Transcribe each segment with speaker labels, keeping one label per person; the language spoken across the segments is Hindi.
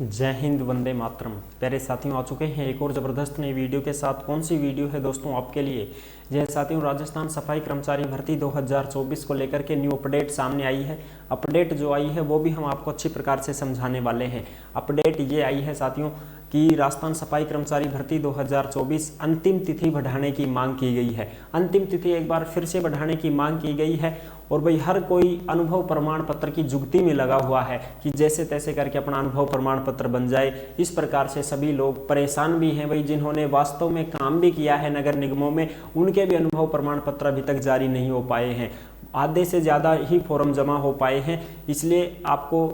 Speaker 1: जय हिंद, वंदे मातरम। प्यारे साथियों, आ चुके हैं एक और ज़बरदस्त नई वीडियो के साथ। कौन सी वीडियो है दोस्तों आपके लिए? जय साथियों, राजस्थान सफाई कर्मचारी भर्ती 2024 को लेकर के न्यू अपडेट सामने आई है। अपडेट जो आई है वो भी हम आपको अच्छी प्रकार से समझाने वाले हैं। अपडेट ये आई है साथियों कि राजस्थान सफाई कर्मचारी भर्ती 2024 अंतिम तिथि बढ़ाने की मांग की गई है। अंतिम तिथि एक बार फिर से बढ़ाने की मांग की गई है और भाई हर कोई अनुभव प्रमाण पत्र की जुगती में लगा हुआ है कि जैसे तैसे करके अपना अनुभव प्रमाण पत्र बन जाए। इस प्रकार से सभी लोग परेशान भी हैं भाई, जिन्होंने वास्तव में काम भी किया है नगर निगमों में, उनके भी अनुभव प्रमाण पत्र अभी तक जारी नहीं हो पाए हैं। आधे से ज़्यादा ही फॉर्म जमा हो पाए हैं। इसलिए आपको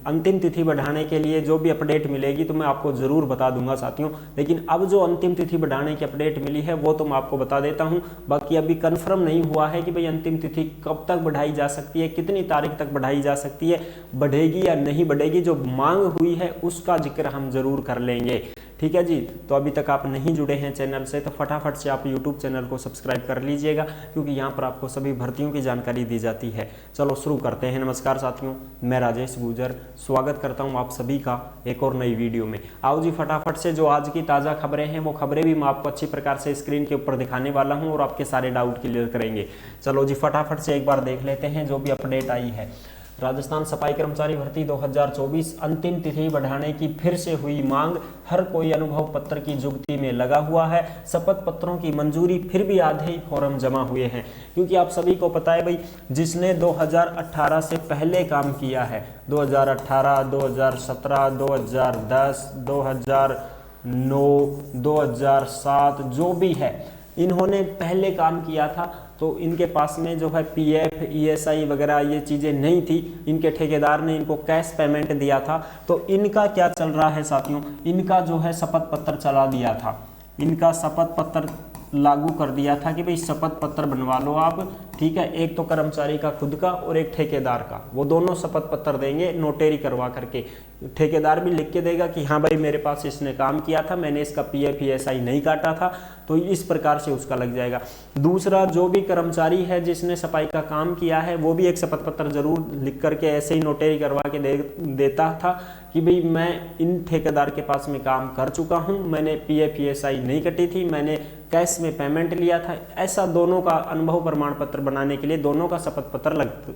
Speaker 1: अंतिम तिथि बढ़ाने के लिए जो भी अपडेट मिलेगी तो मैं आपको ज़रूर बता दूंगा साथियों। लेकिन अब जो अंतिम तिथि बढ़ाने की अपडेट मिली है वो तो मैं आपको बता देता हूं। बाकी अभी कंफर्म नहीं हुआ है कि भाई अंतिम तिथि कब तक बढ़ाई जा सकती है, कितनी तारीख तक बढ़ाई जा सकती है, बढ़ेगी या नहीं बढ़ेगी। जो मांग हुई है उसका जिक्र हम जरूर कर लेंगे। ठीक है जी। तो अभी तक आप नहीं जुड़े हैं चैनल से तो फटाफट से आप यूट्यूब चैनल को सब्सक्राइब कर लीजिएगा, क्योंकि यहाँ पर आपको सभी भर्तियों की जानकारी दी जाती है। चलो शुरू करते हैं। नमस्कार साथियों, मैं राजेश गुजर स्वागत करता हूँ आप सभी का एक और नई वीडियो में। आओ जी फटाफट से जो आज की ताज़ा खबरें हैं वो खबरें भी मैं आपको अच्छी प्रकार से स्क्रीन के ऊपर दिखाने वाला हूँ और आपके सारे डाउट क्लियर करेंगे। चलो जी फटाफट से एक बार देख लेते हैं जो भी अपडेट आई है। राजस्थान सफाई कर्मचारी भर्ती 2024 अंतिम तिथि बढ़ाने की फिर से हुई मांग, हर कोई अनुभव पत्र की जुगती में लगा हुआ है। शपथ पत्रों की मंजूरी, फिर भी आधे ही फॉर्म जमा हुए हैं। क्योंकि आप सभी को पता है भाई, जिसने 2018 से पहले काम किया है, 2018, 2017, 2010, 2009, 2007 जो भी है, इन्होंने पहले काम किया था तो इनके पास में जो है पीएफ, ईएसआई वगैरह ये चीज़ें नहीं थी। इनके ठेकेदार ने इनको कैश पेमेंट दिया था। तो इनका क्या चल रहा है साथियों, इनका जो है शपथ पत्र चला दिया था। इनका शपथ पत्र लागू कर दिया था कि भाई शपथ पत्र बनवा लो आप। ठीक है, एक तो कर्मचारी का खुद का और एक ठेकेदार का, वो दोनों शपथ पत्र देंगे नोटेरी करवा करके। ठेकेदार भी लिख के देगा कि हाँ भाई मेरे पास इसने काम किया था, मैंने इसका पीएफ ईएसआई नहीं काटा था, तो इस प्रकार से उसका लग जाएगा। दूसरा, जो भी कर्मचारी है जिसने सफाई का काम किया है वो भी एक शपथ पत्र जरूर लिख करके ऐसे ही नोटेरी करवा के देता था कि भाई मैं इन ठेकेदार के पास में काम कर चुका हूँ, मैंने पीएफ ईएसआई नहीं कटी थी, मैंने कैश में पेमेंट लिया था। ऐसा दोनों का अनुभव प्रमाण पत्र बनाने के लिए दोनों का शपथ पत्र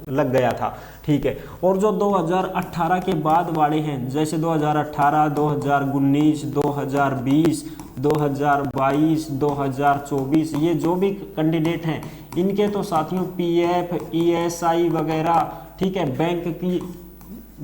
Speaker 1: लग गया था। ठीक है। और जो 2018 के बाद वाले हैं, जैसे 2018, 2019, 2020, 2022, 2024, ये जो भी कैंडिडेट हैं इनके तो साथियों पीएफ, ईएसआई वगैरह, ठीक है,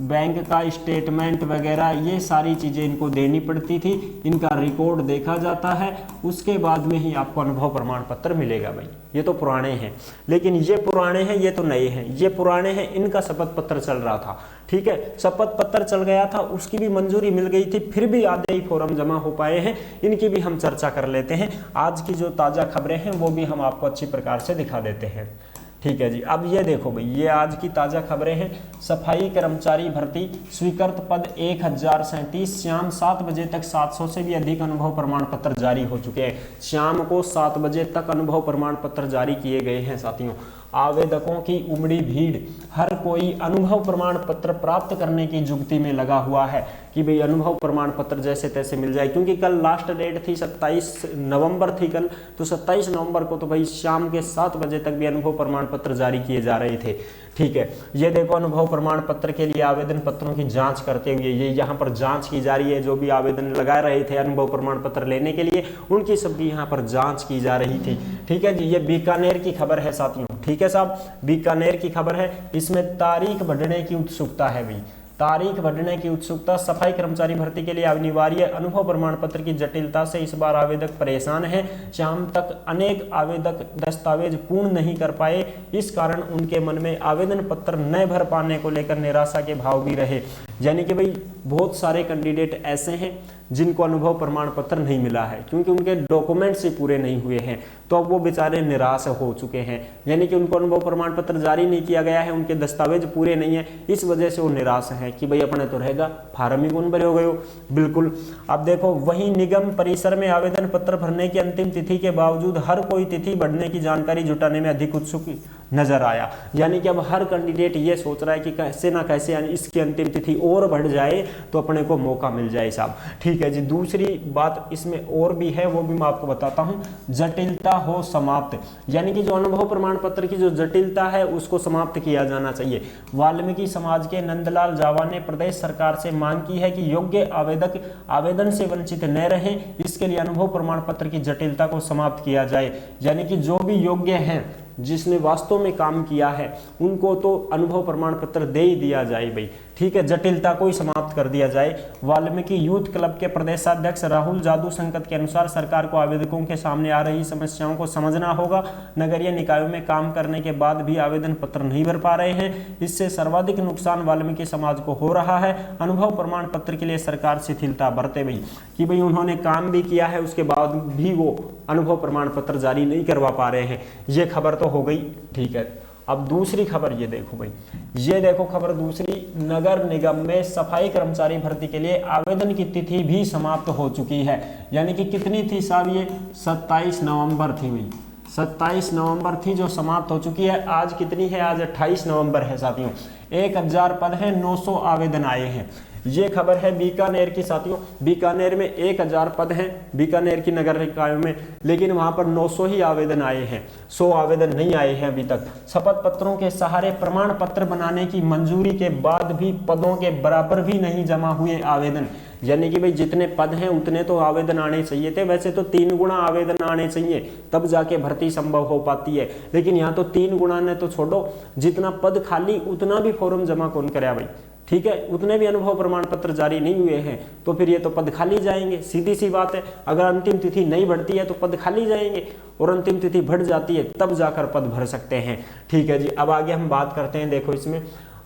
Speaker 1: बैंक का स्टेटमेंट वगैरह ये सारी चीज़ें इनको देनी पड़ती थी। इनका रिकॉर्ड देखा जाता है, उसके बाद में ही आपको अनुभव प्रमाण पत्र मिलेगा। भाई ये तो पुराने हैं, लेकिन ये पुराने हैं, ये तो नए हैं। ये पुराने हैं, इनका शपथ पत्र चल रहा था। ठीक है, शपथ पत्र चल गया था, उसकी भी मंजूरी मिल गई थी, फिर भी आधे ही फॉर्म जमा हो पाए हैं। इनकी भी हम चर्चा कर लेते हैं। आज की जो ताज़ा खबरें हैं वो भी हम आपको अच्छी प्रकार से दिखा देते हैं। ठीक है जी। अब ये देखो भाई, ये आज की ताज़ा खबरें हैं। सफाई कर्मचारी भर्ती स्वीकृत पद 1037, शाम 7 बजे तक 700 से भी अधिक अनुभव प्रमाण पत्र जारी हो चुके हैं। शाम को 7 बजे तक अनुभव प्रमाण पत्र जारी किए गए हैं साथियों। आवेदकों की उमड़ी भीड़, हर कोई अनुभव प्रमाण पत्र प्राप्त करने की जुगती में लगा हुआ है कि भाई अनुभव प्रमाण पत्र जैसे तैसे मिल जाए। क्योंकि कल लास्ट डेट थी, 27 नवंबर थी कल, तो 27 नवंबर को तो भाई शाम के 7 बजे तक भी अनुभव प्रमाण पत्र जारी किए जा रहे थे। ठीक है, ये देखो अनुभव प्रमाण पत्र के लिए आवेदन पत्रों की जांच करते हुए ये यहाँ पर जांच की जा रही है। जो भी आवेदन लगा रहे थे अनुभव प्रमाण पत्र लेने के लिए, उनकी सबकी यहाँ पर जांच की जा रही थी। ठीक है जी। ये बीकानेर की खबर है साथियों। ठीक है साहब, बीकानेर की खबर है। इसमें तारीख बढ़ने की उत्सुकता है भाई, तारीख बढ़ने की उत्सुकता। सफाई कर्मचारी भर्ती के लिए अनिवार्य अनुभव प्रमाण पत्र की जटिलता से इस बार आवेदक परेशान हैं। शाम तक अनेक आवेदक दस्तावेज पूर्ण नहीं कर पाए। इस कारण उनके मन में आवेदन पत्र न भर पाने को लेकर निराशा के भाव भी रहे। यानी कि भाई बहुत सारे कैंडिडेट ऐसे हैं जिनको अनुभव प्रमाण पत्र नहीं मिला है, क्योंकि उनके डॉक्यूमेंट्स ही पूरे नहीं हुए हैं। तो अब वो बेचारे निराश हो चुके हैं, यानी कि उनको अनुभव प्रमाण पत्र जारी नहीं किया गया है, उनके दस्तावेज पूरे नहीं है, इस वजह से वो निराश हैं कि भाई अपने तो रहेगा, फार्म ही कौन भरे हो गए हो। बिल्कुल। अब देखो, वहीं निगम परिसर में आवेदन पत्र भरने की अंतिम तिथि के बावजूद हर कोई तिथि बढ़ने की जानकारी जुटाने में अधिक उत्सुक नजर आया। यानी कि अब हर कैंडिडेट ये सोच रहा है कि कैसे ना कैसे यानी इसकी अंतिम तिथि और बढ़ जाए तो अपने को मौका मिल जाए साहब। ठीक है जी। दूसरी बात इसमें और भी है, वो भी मैं आपको बताता हूं, जटिलता हो समाप्त, यानी कि जो अनुभव प्रमाण पत्र की जो जटिलता है उसको समाप्त किया जाना चाहिए। वाल्मीकि समाज के नंदलाल जावा ने प्रदेश सरकार से मांग की है कि योग्य आवेदक आवेदन से वंचित न रहे, इसके लिए अनुभव प्रमाण पत्र की जटिलता को समाप्त किया जाए। यानी कि जो भी योग्य हैं, जिसने वास्तव में काम किया है, उनको तो अनुभव प्रमाण पत्र दे ही दिया जाए भाई। ठीक है, जटिलता को ही समाप्त कर दिया जाए। वाल्मीकि यूथ क्लब के प्रदेशाध्यक्ष राहुल जादू संकट के अनुसार सरकार को आवेदकों के सामने आ रही समस्याओं को समझना होगा। नगरीय निकायों में काम करने के बाद भी आवेदन पत्र नहीं भर पा रहे हैं, इससे सर्वाधिक नुकसान वाल्मीकि समाज को हो रहा है। अनुभव प्रमाण पत्र के लिए सरकार शिथिलता बरते भाई, कि भाई उन्होंने काम भी किया है, उसके बाद भी वो अनुभव प्रमाण पत्र जारी नहीं करवा पा रहे हैं। ये खबर तो हो गई। ठीक है, अब दूसरी खबर ये देखो भाई, ये देखो खबर दूसरी, नगर निगम में सफाई कर्मचारी भर्ती के लिए आवेदन की तिथि भी समाप्त हो चुकी है। यानी कि कितनी थी साहब, ये 27 नवंबर थी भाई, 27 नवंबर थी जो समाप्त हो चुकी है। आज कितनी है, आज 28 नवंबर है साथियों। 1000 पद हैं, 900 आवेदन आए हैं। ये खबर है बीकानेर की साथियों। बीकानेर में 1000 पद हैं बीकानेर की नगर निकायों में, लेकिन वहां पर 900 ही आवेदन आए हैं, 100 आवेदन नहीं आए हैं अभी तक। शपथ पत्रों के सहारे प्रमाण पत्र बनाने की मंजूरी के बाद भी पदों के बराबर भी नहीं जमा हुए आवेदन। यानी कि भाई जितने पद हैं उतने तो आवेदन आने चाहिए थे, वैसे तो 3 गुना आवेदन आने चाहिए तब जाके भर्ती संभव हो पाती है, लेकिन यहाँ तो 3 गुना ने तो छोड़ो, जितना पद खाली उतना भी फॉर्म जमा कौन करे भाई। ठीक है, उतने भी अनुभव प्रमाण पत्र जारी नहीं हुए हैं, तो फिर ये तो पद खाली जाएंगे। सीधी सी बात है, अगर अंतिम तिथि नहीं बढ़ती है तो पद खाली जाएंगे, और अंतिम तिथि बढ़ जाती है तब जाकर पद भर सकते हैं। ठीक है जी, अब आगे हम बात करते हैं। देखो इसमें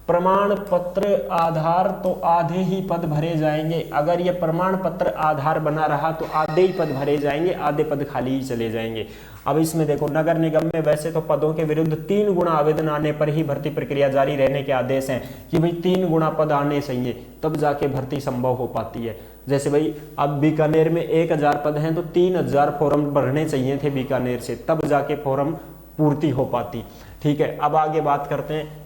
Speaker 1: प्रमाण पत्र आधार तो आधे ही पद भरे जाएंगे। अगर ये प्रमाण पत्र आधार बना रहा तो आधे ही पद भरे जाएंगे, आधे पद खाली ही चले जाएंगे। अब इसमें देखो, नगर निगम में वैसे तो पदों के विरुद्ध 3 गुना आवेदन आने पर ही भर्ती प्रक्रिया जारी रहने के आदेश हैं, कि भाई 3 गुना पद आने चाहिए तब जाके भर्ती संभव हो पाती है। जैसे भाई अब बीकानेर में 1000 पद हैं तो 3000 फॉर्म भरने चाहिए थे बीकानेर से, तब जाके फॉर्म पूर्ति हो पाती। ठीक है, अब आगे बात करते हैं।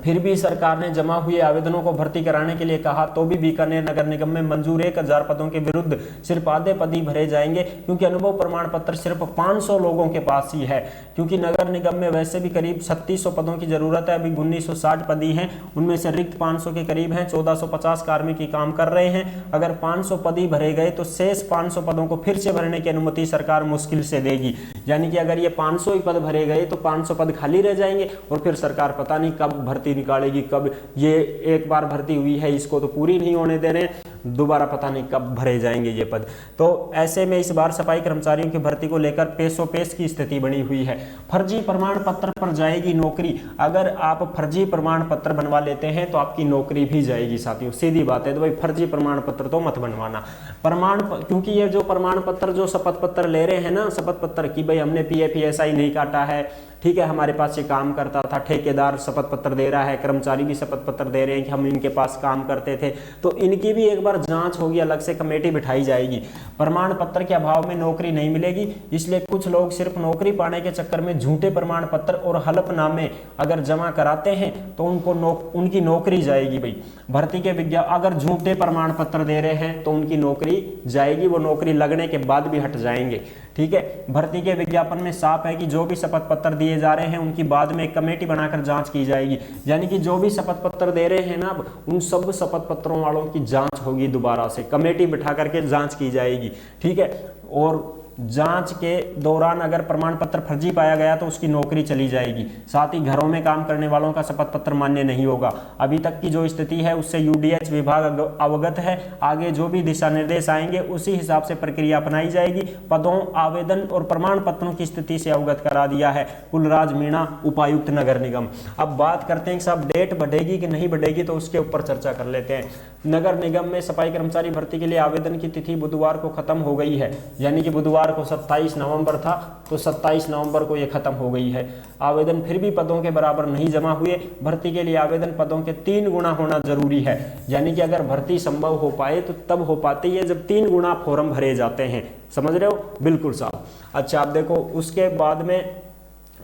Speaker 1: फिर भी सरकार ने जमा हुए आवेदनों को भर्ती कराने के लिए कहा तो भी बीकानेर नगर निगम में मंजूर 1000 पदों के विरुद्ध सिर्फ आधे पद ही भरे जाएंगे, क्योंकि अनुभव प्रमाण पत्र सिर्फ 500 लोगों के पास ही है। क्योंकि नगर निगम में वैसे भी करीब 3600 पदों की जरूरत है, अभी 1960 पद ही हैं, उनमें से रिक्त 500 के करीब हैं, 1450 कार्मिक ही काम कर रहे हैं। अगर 500 पद ही भरे गए तो शेष 500 पदों को फिर से भरने की अनुमति सरकार मुश्किल से देगी। यानी कि अगर ये 500 ही पद भरे गए तो 500 पद खाली रह जाएंगे, और फिर सरकार पता नहीं कब भर्ती निकालेगी, कब ये एक बार भर्ती हुई है इसको तो पूरी नहीं होने दे रहे, दोबारा पता नहीं कब भरे जाएंगे ये पद। तो ऐसे में इस बार सफाई कर्मचारियों की भर्ती को लेकर पेशोपेश की स्थिति बनी हुई है। फर्जी प्रमाण पत्र पर जाएगी नौकरी। अगर आप फर्जी प्रमाण पत्र बनवा लेते हैं तो आपकी नौकरी भी जाएगी साथियों, सीधी बात है। तो भाई फर्जी प्रमाण पत्र तो मत बनवाना। क्योंकि ये जो प्रमाण पत्र जो शपथ पत्र ले रहे हैं ना, शपथ पत्र की भाई हमने PFESI नहीं काटा है, ठीक है, हमारे पास ये काम करता था, ठेकेदार शपथ पत्र दे रहा है, कर्मचारी भी शपथ पत्र दे रहे हैं कि हम इनके पास काम करते थे, तो इनकी भी एक बार जांच होगी, अलग से कमेटी बिठाई जाएगी। प्रमाण पत्र के अभाव में नौकरी नहीं मिलेगी, इसलिए कुछ लोग सिर्फ नौकरी पाने के चक्कर में झूठे प्रमाण पत्र और हलफनामे अगर जमा कराते हैं तो उनकी नौकरी जाएगी। भाई भर्ती के विज्ञापन अगर झूठे प्रमाण पत्र दे रहे हैं तो उनकी नौकरी जाएगी, वो नौकरी लगने के बाद भी हट जाएंगे। ठीक है, भर्ती के विज्ञापन में साफ है कि जो भी शपथ पत्र दिए जा रहे हैं उनकी बाद में एक कमेटी बनाकर जांच की जाएगी। यानी कि जो भी शपथ पत्र दे रहे हैं ना, उन सब शपथ पत्रों वालों की जांच होगी, दोबारा से कमेटी बिठा करके जांच की जाएगी। ठीक है, और जांच के दौरान अगर प्रमाण पत्र फर्जी पाया गया तो उसकी नौकरी चली जाएगी। साथ ही घरों में काम करने वालों का शपथ पत्र मान्य नहीं होगा। अभी तक की जो स्थिति है उससे UDH विभाग अवगत है। आगे जो भी दिशा निर्देश आएंगे उसी हिसाब से प्रक्रिया अपनाई जाएगी। पदों, आवेदन और प्रमाण पत्रों की स्थिति से अवगत करा दिया है कुलराज मीणा, उपायुक्त नगर निगम। अब बात करते हैं कि साहब डेट बढ़ेगी कि नहीं बढ़ेगी, तो उसके ऊपर चर्चा कर लेते हैं। नगर निगम में सफाई कर्मचारी भर्ती के लिए आवेदन की तिथि बुधवार को खत्म हो गई है। यानी कि बुधवार को 27 नवंबर था तो 27 नवंबर को ये खत्म हो गई है। आवेदन फिर भी पदों के बराबर नहीं जमा हुए। भर्ती के लिए आवेदन पदों के 3 गुना होना जरूरी है। यानी कि अगर भर्ती संभव हो पाए तो तब हो पाती है जब 3 गुना फॉर्म भरे जाते हैं। समझ रहे हो? बिल्कुल साहब। अच्छा, आप देखो उसके बाद में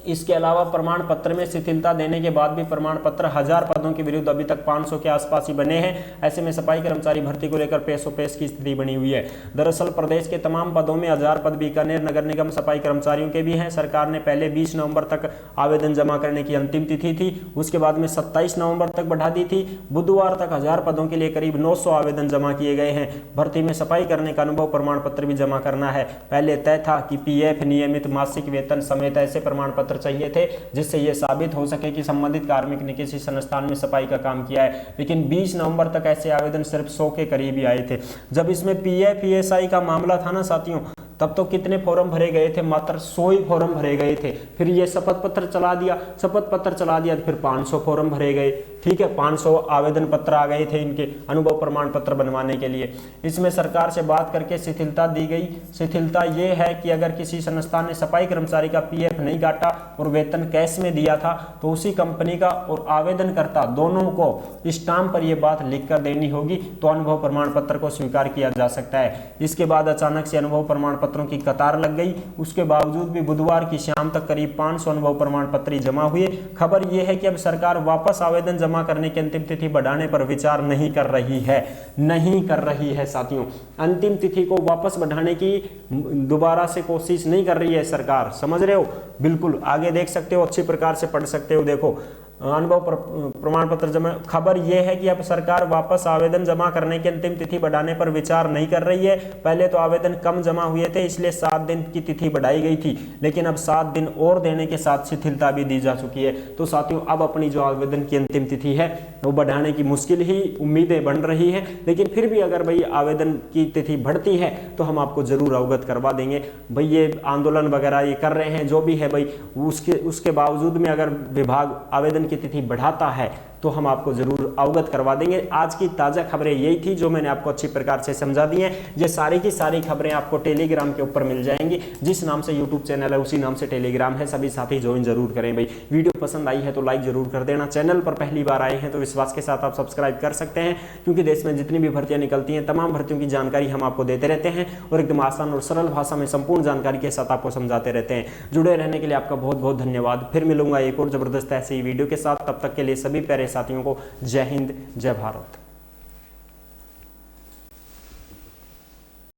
Speaker 1: इसके अलावा प्रमाण पत्र में शिथिलता देने के बाद भी प्रमाण पत्र 1000 पदों के विरुद्ध अभी तक 500 के आसपास ही बने हैं। ऐसे में सफाई कर्मचारी भर्ती को लेकर पेशोपेश की स्थिति बनी हुई है। दरअसल प्रदेश के तमाम पदों में 1000 पद बीकानेर नगर निगम सफाई कर्मचारियों के भी हैं। सरकार ने पहले 20 नवंबर तक आवेदन जमा करने की अंतिम तिथि थी, उसके बाद में 27 नवंबर तक बढ़ा दी थी। बुधवार तक 1000 पदों के लिए करीब 900 आवेदन जमा किए गए हैं। भर्ती में सफाई करने का अनुभव प्रमाण पत्र भी जमा करना है। पहले तय था कि पीएफ, नियमित मासिक वेतन समेत ऐसे प्रमाण पत्र चाहिए थे जिससे यह साबित हो सके कि संबंधित कार्मिक ने किसी संस्थान में सफाई का काम किया है, लेकिन 20 नवंबर तक ऐसे आवेदन सिर्फ 100 के करीब ही आए थे। जब इसमें पीएफ, पीएसआई का मामला था ना साथियों, तब तो कितने फॉर्म भरे गए थे, मात्र 100 ही फॉर्म भरे गए थे। फिर ये शपथ पत्र चला दिया तो फिर 500 फॉर्म भरे गए। ठीक है, 500 आवेदन पत्र आ गए थे इनके अनुभव प्रमाण पत्र बनवाने के लिए। इसमें सरकार से बात करके शिथिलता दी गई। शिथिलता ये है कि अगर किसी संस्थान ने सफाई कर्मचारी का पीएफ नहीं काटा और वेतन कैश में दिया था तो उसी कंपनी का और आवेदनकर्ता दोनों को स्टाम्प पर यह बात लिख कर देनी होगी, तो अनुभव प्रमाण पत्र को स्वीकार किया जा सकता है। इसके बाद अचानक से अनुभव प्रमाण पत्रों की कतार लग गई। उसके बावजूद भी बुधवार की शाम तक करीब 500 अनुभव प्रमाण पत्र जमा हुए। खबर यह है कि अब सरकार वापस आवेदन जमा करने की अंतिम तिथि बढ़ाने पर विचार नहीं कर रही है साथियों। अंतिम तिथि को वापस बढ़ाने की दोबारा से कोशिश नहीं कर रही है सरकार, समझ रहे हो। बिल्कुल आगे देख सकते हो, अच्छी प्रकार से पढ़ सकते हो। देखो अनुभव प्रमाण पत्र जमा, खबर यह है कि अब सरकार वापस आवेदन जमा करने की अंतिम तिथि बढ़ाने पर विचार नहीं कर रही है। पहले तो आवेदन कम जमा हुए थे इसलिए 7 दिन की तिथि बढ़ाई गई थी, लेकिन अब 7 दिन और देने के साथ शिथिलता भी दी जा चुकी है। तो साथियों अब अपनी जो आवेदन की अंतिम तिथि है वो बढ़ाने की मुश्किल ही उम्मीदें बन रही है, लेकिन फिर भी अगर भाई आवेदन की तिथि बढ़ती है तो हम आपको जरूर अवगत करवा देंगे। भाई ये आंदोलन वगैरह ये कर रहे हैं जो भी है भाई, उसके बावजूद में अगर विभाग आवेदन की तिथि बढ़ाता है तो हम आपको जरूर अवगत करवा देंगे। आज की ताज़ा खबरें यही थी जो मैंने आपको अच्छी प्रकार से समझा दी हैं। ये सारी की सारी खबरें आपको टेलीग्राम के ऊपर मिल जाएंगी। जिस नाम से यूट्यूब चैनल है उसी नाम से टेलीग्राम है। सभी साथी ज्वाइन जरूर करें भाई। वीडियो पसंद आई है तो लाइक जरूर कर देना। चैनल पर पहली बार आए हैं तो विश्वास के साथ आप सब्सक्राइब कर सकते हैं, क्योंकि देश में जितनी भी भर्तियां निकलती हैं तमाम भर्तियों की जानकारी हम आपको देते रहते हैं और एकदम आसान और सरल भाषा में संपूर्ण जानकारी के साथ आपको समझाते रहते हैं। जुड़े रहने के लिए आपका बहुत बहुत धन्यवाद। फिर मिलूंगा एक और जबरदस्त ऐसी वीडियो के साथ। तब तक के लिए सभी प्यारे साथियों को जय हिंद, जय भारत।